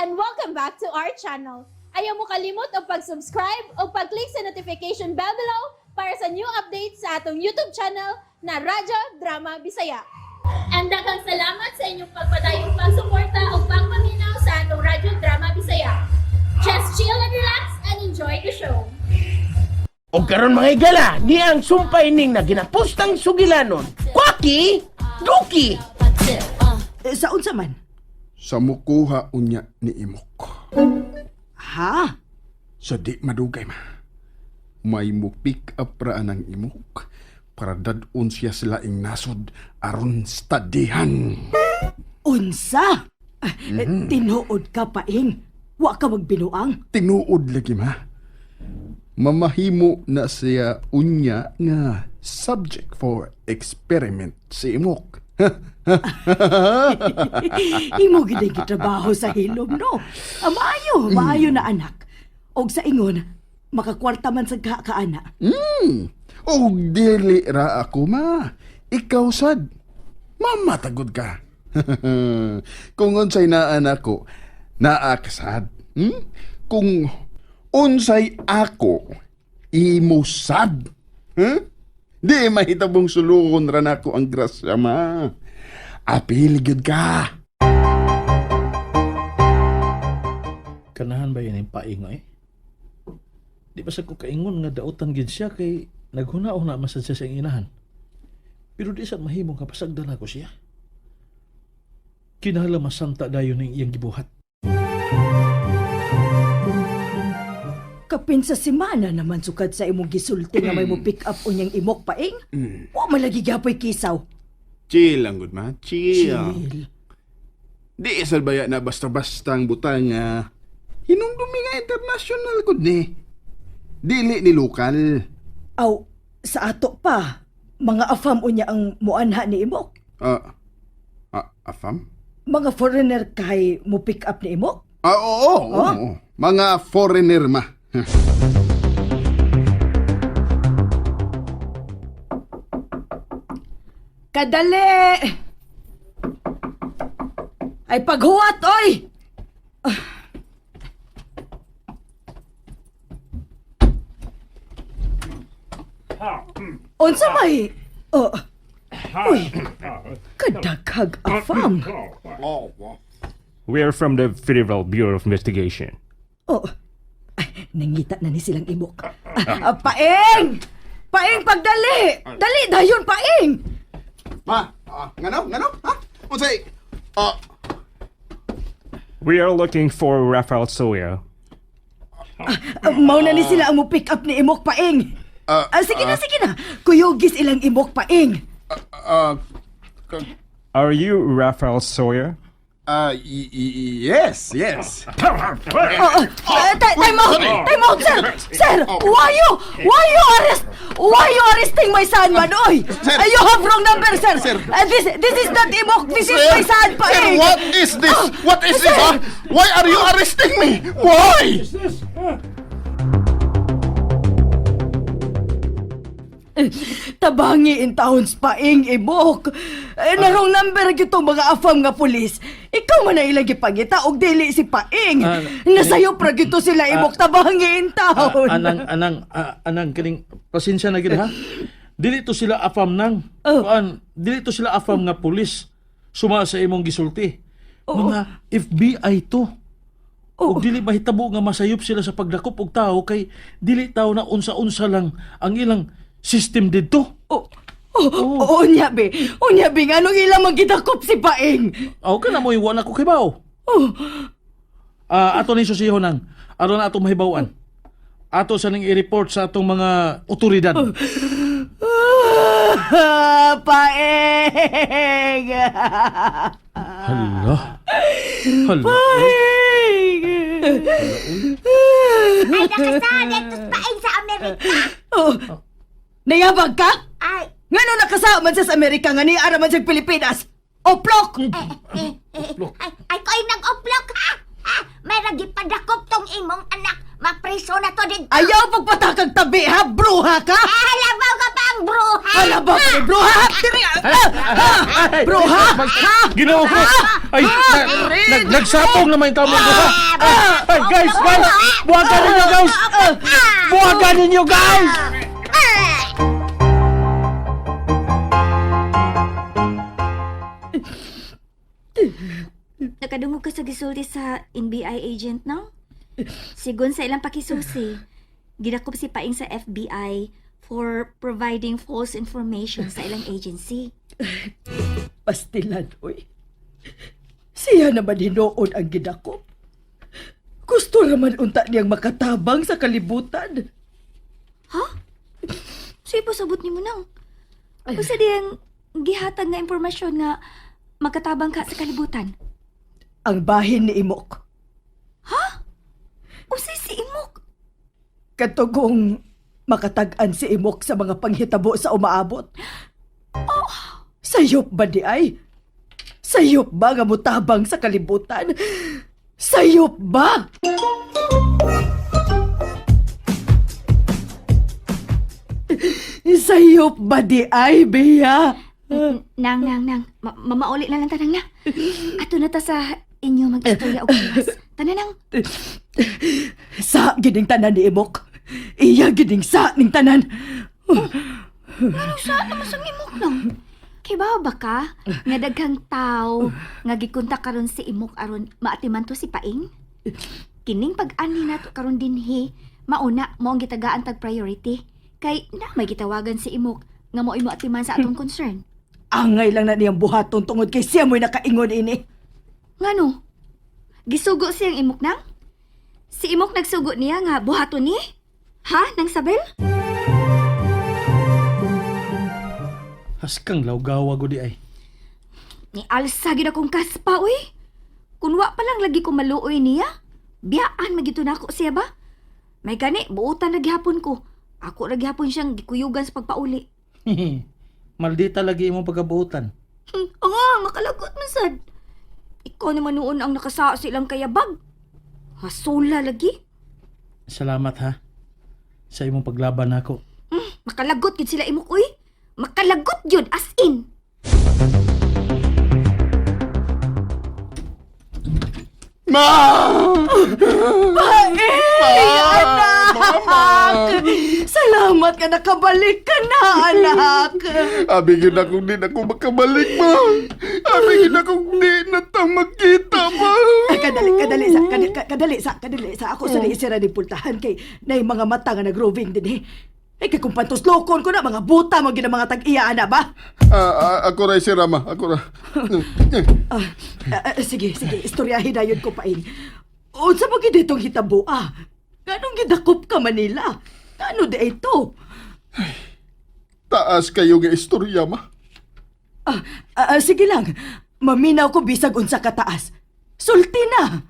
and welcome back to our channel. Ayaw mo kalimot o pag-subscribe o pag-click sa notification bell below para sa new updates sa atong YouTube channel na Radyo Drama Bisaya. And daghang salamat sa inyong pagpadayong pagsuporta o pagpaminaw sa atong Radyo Drama Bisaya. Just chill and relax and enjoy the show. O karon mga igala, di ang sumpay ning na ginapostang sugilanon. Kwaki! Duki! Sa unsa man? Sa mukuha unya ni Imok. Ha? Sa di madugay ma. May mo pick up ra ang Imok para dadun siya sila ing nasod aron stadihan. Unsa? Tinuod ka paing. Wa ka magbinuang. Tinuod lagi ma. Mamahimo na siya unya nga subject for experiment si Imok. Imo gid gitrabaho sa hilom no. Maayo na anak. Og sa ingon, makakwarta man sa kaana. O dili ra ako ma. Ikaw sad. Mamatagod ka. Kung unsay naan ako, naa ka sad. Kung unsay ako, imo sad. Di mahitabong sulukon ra nako ang grasya ma. Apil gyud ka. Kanahan ba yun yung paingo eh? Di ba sa ko kaingon nga dautan gid siya kay naghuna-una masad siya sa inahan. Pero di sa mahimong kapasagdan ako siya. Kinahanglan masanta dayon ng iyang gibuhat. Kapin sa semana naman sukad sa imong gisulti nga may mo pick up unyang Imok paing. Wa malagi gyapoy kisaw. Chill lang gud ma. Chill. Chill. Di isal baya na basta-basta ang butang nga hinumdumi nga international gud ni. Dili ni lokal. Aw, sa ato pa, mga afam unya ang muanha ni Imok. Afam? Mga foreigner kay mo pick up ni Imok. Oo. Mga foreigner ma. Kadali! Ay paghuwat, oy! Unsa may? Uy, kadaghag afam. We are from the Federal Bureau of Investigation. Ay, nangita na ni silang Imok. Paing! Paing, pagdali! Dali, dayon, paing! Ma, ngano? Ha? Unsay? We are looking for Rafael Sawyer. Mao na ni sila ang mo pick up ni Imok, paing. Sige na. Kuyugis ilang Imok, paing. Are you Rafael Sawyer? Yes. Time out, sir! Sir, why you arresting my son, man? Oy! You have wrong number, sir! This is not Imok, this is my son, paing! What is this? What is this, ha? Why are you arresting me? Why? Tabangi in towns paing Imok. Narong number gito mga afam nga pulis. Ikaw man na ilang gipangita og dili si paing. Nasayo pra gito sila Imok tabangi in town. Anang kining pasensya na gid ha. Dili to sila afam nang. Dili to sila afam nga pulis. Suma sa imong gisulti. Mga FBI to. Og dili mahitabo nga masayop sila sa pagdakop og tao kay dili tao na unsa-unsa lang ang ilang system dito. Unya be nganong ilang magidakop si paing. Ka na mo iwan ako kay bao. Ato ni susiho nang aron na ato mahibawan. Ato sa ning i-report sa atong mga otoridad. Paing. Hala. Paing. Ay, nakasalit paing sa Amerika. Nayabag ka? Ay, Ngano nakasama sa Amerika nga ni ara man sa Pilipinas? Oplok! ay ko'y nag-uplok, ha? May ragipadakop tong imong anak. Mapriso na to din. Ayaw pagpatakag tabi ha, bruha ka! Halabaw ka pang! ang bruha! Hala ba, bro ha? Diri, bro ha? Ginawa ko! Ay, nagsapong naman yung tao mga duha! Ay, guys! Buwagan ninyo, guys! Buwagan ninyo, guys! Nakadungog ka sa gisulti sa NBI agent, no? Sigon sa ilang pakisusi, gidakop si Paing sa FBI for providing false information sa ilang agency. Pastilan, oy. Siya naman hinoon ang gidakop. Gusto naman unta niyang makatabang sa kalibutan. Ha? Siya po sabot ni mo nang. Usa diyang gihatag nga impormasyon nga magkatabang ka sa kalibutan. Ang bahin ni Imok. Usa si Imok. Katugong makatag-an si Imok sa mga panghitabo sa umaabot. Sayop ba di ay? Sayop ba nga mutabang sa kalibutan? Sayop ba? Sayop ba di ay, Bea? Nang. Mamauli na lang tanang na. Ato na ta sa inyo mag-istorya og buwas. Tanan nang. Sa gining tanan ni Imok. Iya gining sa ning tanan. Ano saan naman sa Imok nang? Kay ba ka? Nga daghang tao nga gikontak karon si Imok aron maatiman to si Paing? Kining pag-ani nato karon dinhi, mauna mo ang gitagaan tag priority. Kay na may gitawagan si Imok nga mo imo atiman sa atong concern. Angay lang na niyang buhaton tungod kay siya mo'y nakaingon ini. Ngano? Gisugo siyang Imok nang? Si Imok nagsugo niya nga buhaton ni? Ha? Nang Sabel? Haskang lawgawa ko di ay. Ni alsa gid akong kaspa, uy. Kung wa pa lang lagi ko maluoy niya, biyaan magito na ako siya ba? May gani, buutan na gihapon ko. Ako na gihapon siyang gikuyugan sa pagpauli. Maldita lagi imong pagkabuutan. Makalagot man sad. Ikaw naman noon ang nakasa silang kayabag. Hasula lagi. Salamat ha. Sa imong paglaban nako. Makalagot gid sila Imok, uy. Makalagot yun, as in. Ma! Anak! Salamat ka nakabalik ka na, anak. Abigin akong di na ako makabalik, ma. Abigin akong di na tang magkita, ma. Kadali sa. Ako sa naisira ni pultahan kay na yung mga mata nga nag-roving din eh. Ay, kay kung pantuslokon ko na, mga buta, mga mga tag-iya, ana ba? Ako rin si Rama. Ako na. Sige, istoryahin na yun ko Paing. O, sa mga ditong hitabo, ganong gidakop ka Manila? Ano di ito? Taas kayo nga istorya, ma. Sige lang, maminaw ko bisag unsa kataas. Sulti na!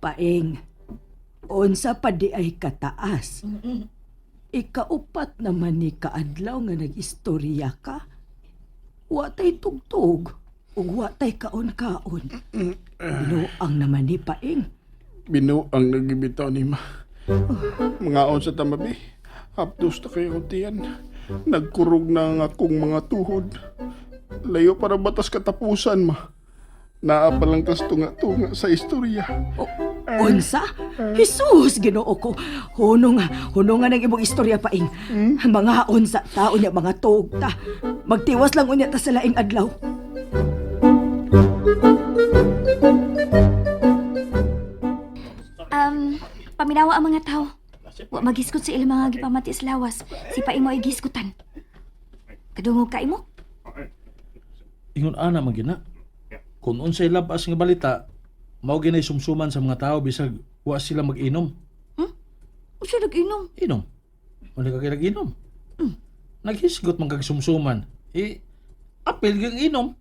Paing, unsa pa di ay kataas. Ikaupat naman ni kaadlaw nga nag-istorya ka. Watay tugtog, ug watay kaon-kaon. Binuang naman ni Paing. Binuang nagibitaw ni ma. Mga on sa tamabi. Hapdos na kayo tiyan. Nagkurog na ang akong mga tuhod. Layo para batas katapusan, ma. Naapalang kas tunga-tunga sa istorya. Unsa? Jesus, Ginoo ko. Hunong nga ng imong istorya Paing. Mga unsa tao niya mga tuog ta. Magtiwas lang unya ta sa laing adlaw. Paminawa ang mga tao. Wa magiskot sa ilang mga gipamati sa lawas. Si Paing mo ay giskutan. Kadungog ka imo? Ingon ana man gina. Kung unsay labas nga balita, mao ginay sumsuman sa mga tao bisag wa sila mag-inom. Usa nag-inom? Inom. Wala ka kay nag-inom. Naghisgot man kag sumsuman. Apil kang inom.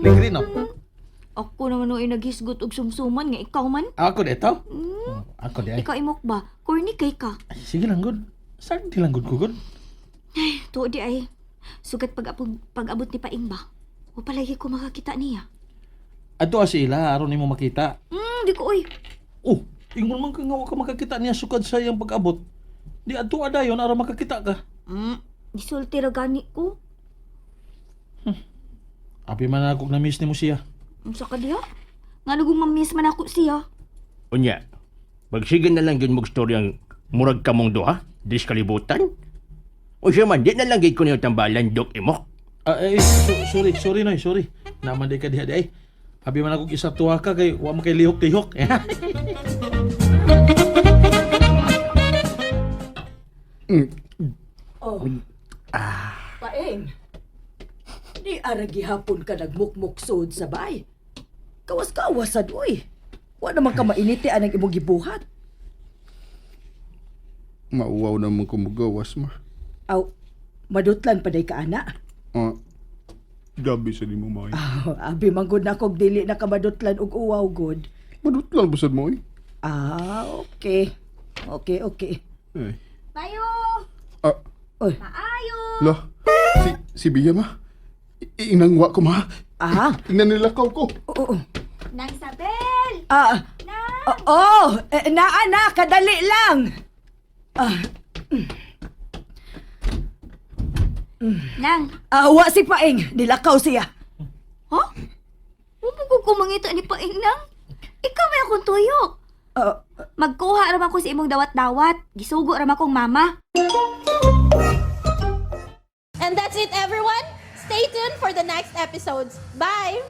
Ligri no. Ako naman ay naghisgot og sumsuman nga ikaw man. Ako dito? Ako di ay. Ikaw Imok ba? Corny kay ka. Ay, sige lang gud. Saan di lang gud ko gud. Tuo di ay. Sugat pag-abot ni Paing ba? O palagi ko makakita niya. Ato sila aron nimo makita. Di ko oy. Oh, ingon man ka nga wa ka makakita niya sukad sa iyang pag-abot. Di adto adayon aron makakita ka. Gisulti ra gani ko. Abi man ako na-miss nimo siya. Unsa ka diha? Nga nagong mamiss man ako siya. Unya, magsigan na lang yun mong storyang murag kamong duha, dis kalibutan. O siya man, di na lang gid ko niyo tambalan, Dok Imok. Sorry noy, sorry. Naman di ka diha di ay. Abi man ako isa tuwa ka kay wa man kay lihok-lihok. Paeng, di ara gihapon ka nagmukmuksod sa bay. Kawas-kawas sad uy. Wa naman ka mainiti anang imong gibuhat. Mauwaw naman ko magawas, ma. Aw, madutlan pa day ka ana. Gabi sa nimo, May. Abi manggod na kog dili na ka madutlan og uwaw god. Madut lang basad mo, eh. Okay. Okay. Ay. Bayo! Oy. Maayo! Lo, si Bia, ma. Inangwa ko, ma. Tingnan nila ko. Oo. Nang Isabel! Naa, kadali lang. Nang! Wa si Paeng, nilakaw siya. Ha? Huwag ko kumangita ni Paing nang. Ikaw may akong tuyo. Magkuha raman ko sa imong dawat-dawat. Gisugo raman kong mama. And that's it, everyone. Stay tuned for the next episodes. Bye!